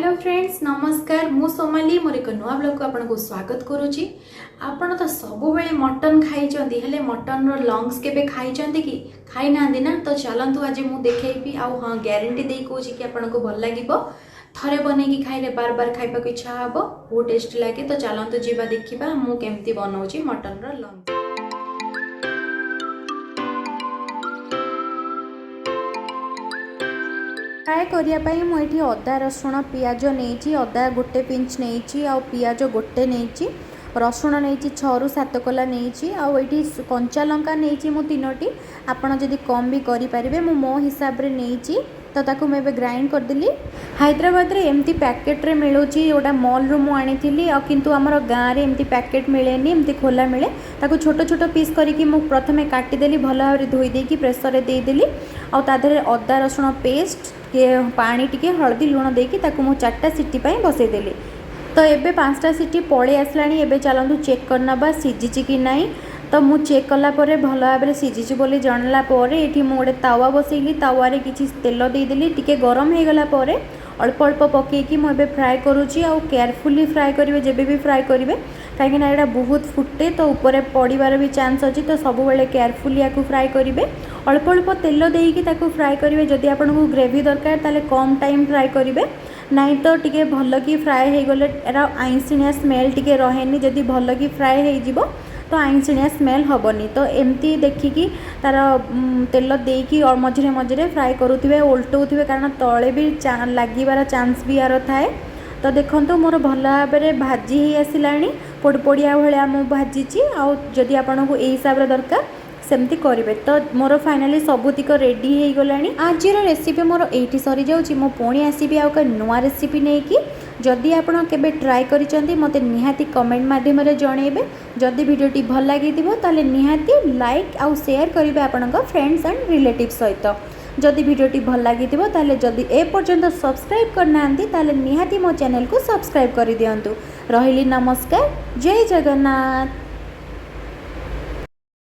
Hello friends नमस्कार मु Somali मोर एक नुआ ब्लॉग को आपको स्वागत करुच्ची। आपण तो सब मटन खाई हेले मटन लंग्स के खाई कि खाई ना ना तो चलतु आज मुझे देखी आउ हाँ ग्यारंटी दे कौन कि आपको भल लगे थरे बनई खाइले बार बार खाइबा इच्छा हे बहुत टेस्टी लगे। तो चलतु जीवा देखा मुझे बनाऊँ मटन लंग्स। फ्राए करने मुझे अदा रसुण पिज नहीं अदा गोटे पिंच नहीं आ पिज गोटे नहीं रसुण नहीं 6 ରୁ 7 कला नहीं आईटी कंचा लंका नहीं मु 3टी आपड़ जदि कम भी करें मो हिसाब से नहीं तो ताकू मैं ग्राइंड करदेली। हैदराबाद रे एमती पैकेट रे मिलूची गोटा मॉल रू मु आनी किंतु आमर गाँव में एमती पैकेट मिलेनी एमती खोला मिले ताकू छोट छोट पीस करके मु प्रथमे काटिदेली भल भाव धोई देकी प्रेसर रे देदेली आधे अदा रसुण पेस्ट पानी टिके हल्दी लुण देकी ताकू मु 4टा सीटी बसईदेली। तो एबे 5टा सीटी पड़े आसलानी एबे चलतु चेक करना सीझी कि नहीं। तो मु चेक कला परे भल भाव सीझी बोली जानला परे एठी मु गोटे तावा बसैली तावारे किछि तेल देदेली टिके गरम हो गला परे अल्प अल्प पकईकी मुझे फ्राए करुच्ची आ केयरफुली फ्राए करेंगे जब भी फ्राए करेंगे कहीं यहाँ बहुत फुटे तो ऊपर पड़ार भी चांस अच्छी। तो सब केयरफुली या फ्राए करेंगे अल्प अल्प तेल देकी फ्राए करेंगे जदि आपको ग्रेवी दरकार ताले कम टाइम फ्राए करेंगे नहीं तो टी भल कि फ्राए हो गले आइंसिणिया स्मेल टी रहे जदि भल कि फ्राए हो तो आइंसिणिया स्मेल हेनी। तो एमती देखिकी तार तेल देकी और मझे मझे फ्राए करुवे ओल्टौथे कारण तले भी लगिबार चांस भी यार थाए। तो देखो मोर भल भाव में भाजी ही आसला पोड़ पोड़िया भाया मुझे भाजी आउ जदि आपको यही हिसाब से दरकार सेमती करेंगे। तो मोर फाइनाली सबुतिक रेडी हो गला। आज रेसिपी मोर ये सरी जाऊँगी मो पुणी आसबि आउ नुआ रेसिपी नहीं कि जदि आपड़ के ट्राए करिसेंती मते निहाती कमेंट माध्यम जनइबे। जदि वीडियोटी भल लगी ताले निहाती लाइक आउ शेयर करेंगे आपणक फ्रेंड्स एंड रिलेटिव सहित। जदि वीडियोटी भल लगी ताले जदि ए पर्यंत सब्सक्राइब करना ताले निहाती मो चैनल को सब्सक्राइब कर दियंतु। रहिली नमस्कार जय जगन्नाथ।